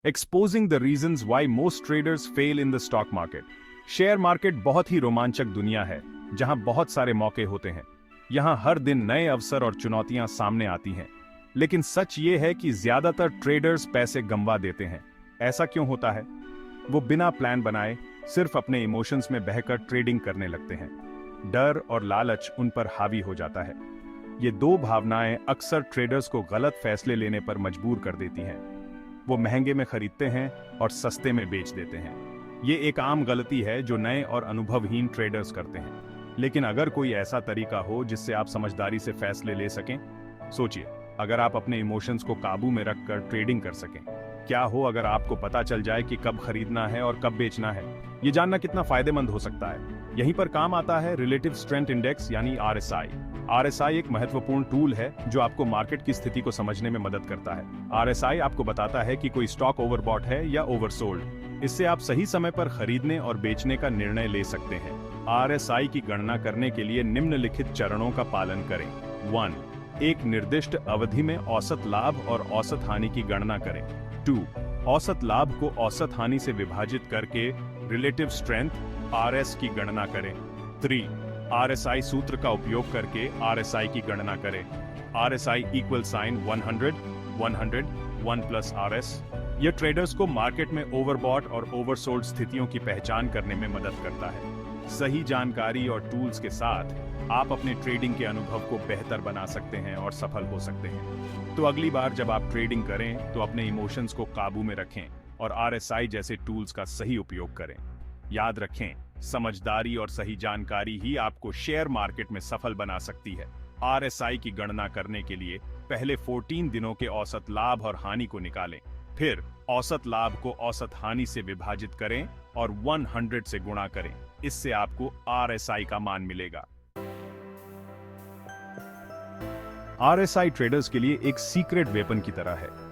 Exposing the reasons why most traders fail in the stock market. Share market बहुत ही रोमांचक दुनिया है जहां बहुत सारे मौके होते हैं। यहां हर दिन नए अवसर और चुनौतियां सामने आती हैं। लेकिन सच ये है कि ज्यादातर ट्रेडर्स पैसे गंवा देते हैं। ऐसा क्यों होता है? वो बिना प्लान बनाए सिर्फ अपने इमोशंस में बहकर ट्रेडिंग करने लगते हैं। डर और लालच उन पर हावी हो जाता है। ये दो भावनाएं अक्सर ट्रेडर्स को गलत फैसले लेने पर मजबूर कर देती हैं। वो महंगे में खरीदते हैं और सस्ते में बेच देते हैं। ये एक आम गलती है जो नए और अनुभवहीन ट्रेडर्स करते हैं। लेकिन अगर कोई ऐसा तरीका हो जिससे आप समझदारी से फैसले ले सकें, सोचिए, अगर आप अपने इमोशंस को काबू में रखकर ट्रेडिंग कर सकें, क्या हो अगर आपको पता चल जाए कि कब खरीदना है और कब बेचना है। ये जानना कितना फायदेमंद हो सकता है। यहीं पर काम आता है रिलेटिव स्ट्रेंथ इंडेक्स यानी आरएसआई। आरएसआई एक महत्वपूर्ण टूल है जो आपको मार्केट की स्थिति को समझने में मदद करता है। आरएसआई आपको बताता है कि कोई स्टॉक ओवरबॉट है या ओवरसोल्ड। इससे आप सही समय पर खरीदने और बेचने का निर्णय ले सकते हैं। आरएसआई की गणना करने के लिए निम्नलिखित चरणों का पालन करें। 1. एक निर्दिष्ट अवधि में औसत लाभ और औसत हानि की गणना करें। 2. औसत लाभ को औसत हानि से विभाजित करके रिलेटिव स्ट्रेंथ आरएस की गणना करें। 3. आरएसआई सूत्र का उपयोग करके आरएसआई की गणना करें। RSI equal sign 100, 100, 1 plus RS. यह ट्रेडर्स को मार्केट में ओवरबॉट और ओवरसोल्ड स्थितियों की पहचान करने में मदद करता है। सही जानकारी और टूल्स के साथ आप अपने ट्रेडिंग के अनुभव को बेहतर बना सकते हैं और सफल हो सकते हैं। तो अगली बार जब आप ट्रेडिंग करें तो अपने इमोशंस को काबू में रखें और आरएसआई जैसे टूल्स का सही उपयोग करें। याद रखें, समझदारी और सही जानकारी ही आपको शेयर मार्केट में सफल बना सकती है। आरएसआई की गणना करने के लिए पहले 14 दिनों के औसत लाभ और हानि को निकालें। फिर औसत लाभ को औसत हानि से विभाजित करें और 100 से गुणा करें। इससे आपको आरएसआई का मान मिलेगा। आरएसआई ट्रेडर्स के लिए एक सीक्रेट वेपन की तरह है।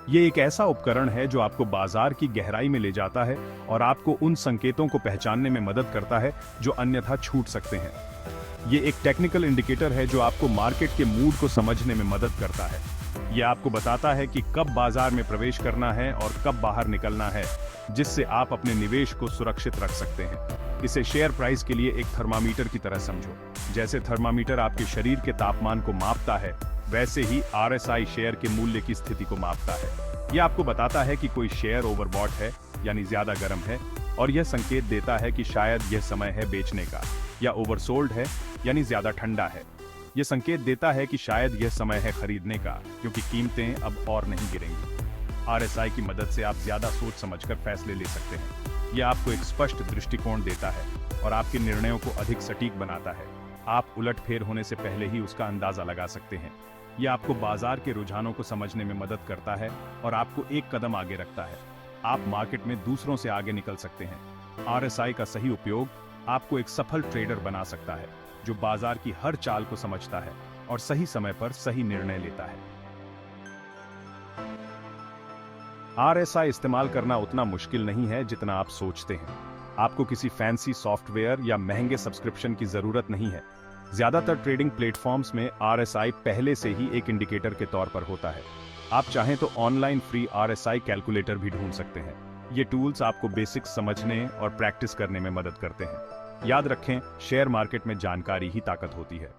ये एक ऐसा उपकरण है जो आपको बाजार की गहराई में ले जाता है और आपको उन संकेतों को पहचानने में मदद करता है जो अन्यथा छूट सकते हैं। ये एक टेक्निकल इंडिकेटर है जो आपको मार्केट के मूड को समझने में मदद करता है। ये आपको बताता है कि कब बाजार में प्रवेश करना है और कब बाहर निकलना है, जिससे आप अपने निवेश को सुरक्षित रख सकते हैं। इसे शेयर प्राइस के लिए एक थर्मामीटर की तरह समझो। जैसे थर्मामीटर आपके शरीर के तापमान को मापता है, वैसे ही आरएसआई शेयर के मूल्य की स्थिति को मापता है। यह आपको बताता है कि कोई शेयर ओवरबॉट है यानी ज्यादा गर्म है, और यह संकेत देता है कि शायद यह समय है बेचने का, या ओवरसोल्ड है यानी ज्यादा ठंडा है। यह संकेत देता है कि शायद यह समय है खरीदने का, क्योंकि कीमतें अब और नहीं गिरेंगी। आरएसआई की मदद से आप ज्यादा सोच समझकर फैसले ले सकते हैं। यह आपको एक स्पष्ट दृष्टिकोण देता है और आपके निर्णयों को अधिक सटीक बनाता है। आप उलटफेर होने से पहले ही उसका अंदाजा लगा सकते हैं। यह आपको बाजार के रुझानों को समझने में मदद करता है और आपको एक कदम आगे रखता है। आप मार्केट में दूसरों से आगे निकल सकते हैं। आरएसआई का सही उपयोग आपको एक सफल ट्रेडर बना सकता है, जो बाजार की हर चाल को समझता है और सही समय पर सही निर्णय लेता है। आरएसआई इस्तेमाल करना उतना मुश्किल नहीं है जितना आप सोचते हैं। आपको किसी फैंसी सॉफ्टवेयर या महंगे सब्सक्रिप्शन की जरूरत नहीं है। ज्यादातर ट्रेडिंग प्लेटफॉर्म्स में आरएसआई पहले से ही एक इंडिकेटर के तौर पर होता है। आप चाहें तो ऑनलाइन फ्री आरएसआई कैलकुलेटर भी ढूंढ सकते हैं। ये टूल्स आपको बेसिक्स समझने और प्रैक्टिस करने में मदद करते हैं। याद रखें, शेयर मार्केट में जानकारी ही ताकत होती है।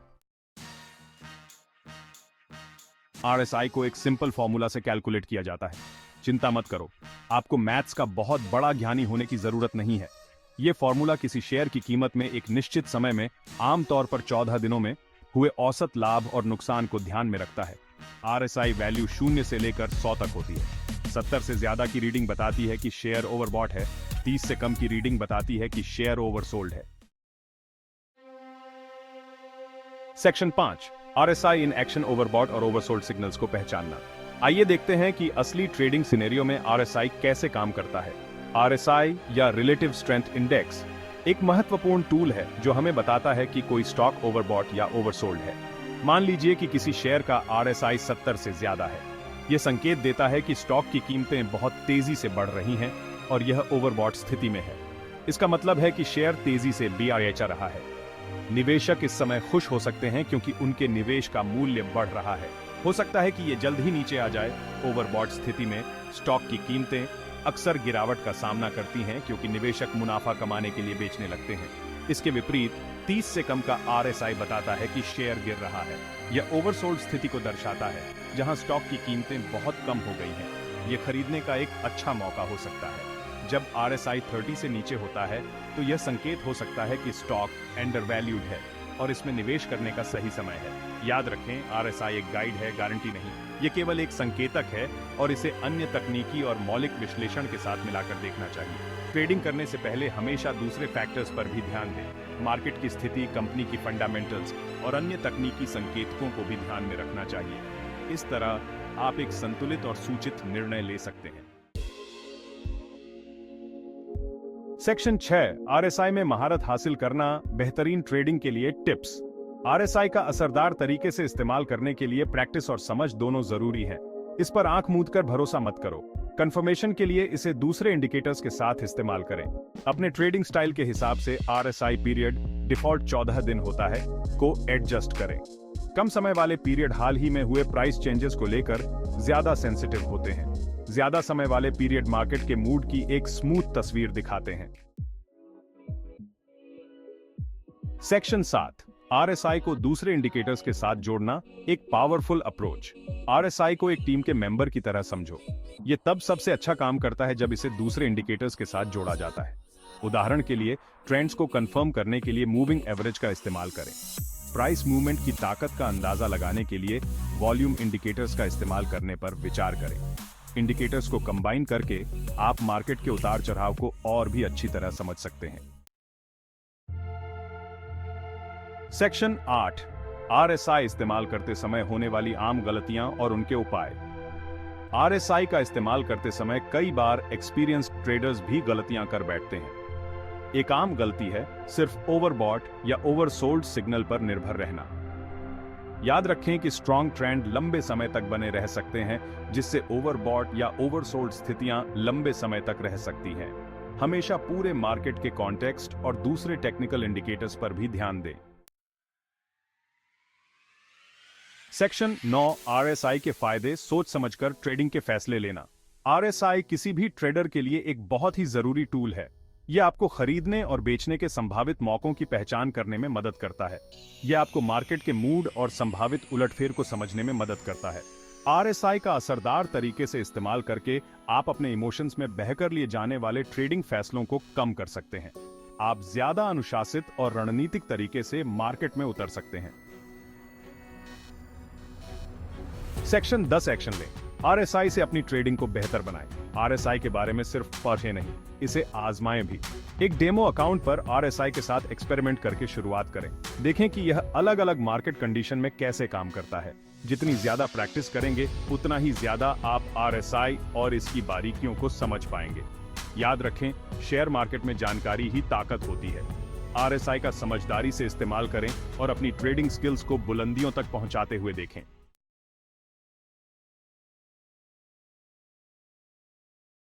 आरएसआई को एक सिंपल फॉर्मूला से कैलकुलेट किया जाता है। चिंता मत करो, आपको मैथ्स का बहुत बड़ा ज्ञानी होने की जरूरत नहीं है। यह फॉर्मूला किसी शेयर की कीमत में एक निश्चित समय में, आमतौर पर 14 दिनों में हुए औसत लाभ और नुकसान को ध्यान में रखता है। आरएसआई वैल्यू 0 से लेकर 100 तक होती है। 70 से ज्यादा की रीडिंग बताती है कि शेयर ओवरबॉट है। 30 से कम की रीडिंग बताती है कि शेयर ओवरसोल्ड है। Section 5, RSI in action, overbought और ओवरसोल्ड सिग्नल्स को पहचानना। आइए देखते हैं कि असली ट्रेडिंग सिनेरियो में आरएसआई कैसे काम करता है। आरएसआई या रिलेटिव स्ट्रेंथ इंडेक्स एक महत्वपूर्ण टूल है जो हमें बताता है कि कोई स्टॉक ओवरबॉट या ओवरसोल्ड है। मान लीजिए कि किसी शेयर का आरएसआई 70 से ज्यादा है। यह संकेत देता है कि स्टॉक की कीमतें बहुत तेजी से बढ़ रही हैं और यह ओवरबॉट स्थिति में है। इसका मतलब है कि शेयर तेजी से बेचा रहा है। निवेशक इस समय खुश हो सकते हैं क्योंकि उनके निवेश का मूल्य बढ़ रहा है। हो सकता है कि ये जल्द ही नीचे आ जाए। ओवरबॉट स्थिति में स्टॉक की कीमतें अक्सर गिरावट का सामना करती हैं क्योंकि निवेशक मुनाफा कमाने के लिए बेचने लगते हैं। इसके विपरीत 30 से कम का RSI बताता है कि शेयर गिर रहा है। यह ओवरसोल्ड स्थिति को दर्शाता है, जहां स्टॉक की कीमतें बहुत कम हो गई हैं। यह खरीदने का एक अच्छा मौका हो सकता है। जब RSI 30 से नीचे होता है तो यह संकेत हो सकता है कि स्टॉक अंडरवैल्यूड है और इसमें निवेश करने का सही समय है। याद रखें, RSI एक गाइड है, गारंटी नहीं। यह केवल एक संकेतक है और इसे अन्य तकनीकी और मौलिक विश्लेषण के साथ मिलाकर देखना चाहिए। ट्रेडिंग करने से पहले हमेशा दूसरे फैक्टर्स पर भी ध्यान दें। मार्केट की स्थिति, कंपनी की फंडामेंटल्स और अन्य तकनीकी संकेतकों को भी ध्यान में रखना चाहिए। इस तरह आप एक संतुलित और सूचित निर्णय ले सकते हैं। सेक्शन 6, RSI में महारत हासिल करना, बेहतरीन ट्रेडिंग के लिए टिप्स। RSI का असरदार तरीके से इस्तेमाल करने के लिए प्रैक्टिस और समझ दोनों जरूरी है। इस पर आंख मूंद कर भरोसा मत करो। कंफर्मेशन के लिए इसे दूसरे इंडिकेटर्स के साथ इस्तेमाल करें। अपने ट्रेडिंग स्टाइल के हिसाब से RSI पीरियड डिफॉल्ट 14 दिन होता है को एडजस्ट करें। कम समय वाले पीरियड हाल ही में हुए प्राइस चेंजेस को लेकर ज्यादा सेंसिटिव होते हैं। ज्यादा समय वाले पीरियड मार्केट के मूड की एक स्मूथ तस्वीर दिखाते हैं। सेक्शन 7, RSI को दूसरे इंडिकेटर्स के साथ जोड़ना, एक पावरफुल अप्रोच। RSI को एक टीम के मेंबर की तरह समझो। यह तब सबसे अच्छा काम करता है जब इसे दूसरे इंडिकेटर्स के साथ जोड़ा जाता है। उदाहरण के लिए, ट्रेंड्स को कंफर्म करने के लिए मूविंग एवरेज का इस्तेमाल करें। प्राइस मूवमेंट की ताकत का अंदाजा लगाने के लिए वॉल्यूम इंडिकेटर्स का इस्तेमाल करने पर विचार करें। इंडिकेटर्स को कंबाइन करके आप मार्केट के उतार चढ़ाव को और भी अच्छी तरह समझ सकते हैं। सेक्शन 8, RSI इस्तेमाल करते समय होने वाली आम गलतियां और उनके उपाय। RSI का इस्तेमाल करते समय कई बार एक्सपीरियंस्ड ट्रेडर्स भी गलतियां कर बैठते हैं। एक आम गलती है सिर्फ ओवरबॉट या ओवरसोल्ड सिग्नल पर निर्भर रहना। याद रखें कि स्ट्रॉन्ग ट्रेंड लंबे समय तक बने रह सकते हैं, जिससे ओवरबॉट या ओवरसोल्ड स्थितियां लंबे समय तक रह सकती हैं। हमेशा पूरे मार्केट के कॉन्टेक्स्ट और दूसरे टेक्निकल इंडिकेटर्स पर भी ध्यान दें। सेक्शन 9, RSI के फायदे, सोच समझकर ट्रेडिंग के फैसले लेना। RSI किसी भी ट्रेडर के लिए एक बहुत ही जरूरी टूल है। यह आपको खरीदने और बेचने के संभावित मौकों की पहचान करने में मदद करता है। यह आपको मार्केट के मूड और संभावित उलटफेर को समझने में मदद करता है। RSI का असरदार तरीके से इस्तेमाल करके आप अपने इमोशंस में बहकर लिए जाने वाले ट्रेडिंग फैसलों को कम कर सकते हैं। आप ज्यादा अनुशासित और रणनीतिक तरीके से मार्केट में उतर सकते हैं। सेक्शन 10, एक्शन लें। RSI से अपनी ट्रेडिंग को बेहतर बनाएं। RSI के बारे में सिर्फ पढ़ें नहीं, इसे आजमाएं भी। एक डेमो अकाउंट पर RSI के साथ एक्सपेरिमेंट करके शुरुआत करें। देखें कि यह अलग अलग मार्केट कंडीशन में कैसे काम करता है। जितनी ज्यादा प्रैक्टिस करेंगे, उतना ही ज्यादा आप RSI और इसकी बारीकियों को समझ पाएंगे। याद रखें, शेयर मार्केट में जानकारी ही ताकत होती है। RSI का समझदारी से इस्तेमाल करें और अपनी ट्रेडिंग स्किल्स को बुलंदियों तक पहुंचाते हुए देखें।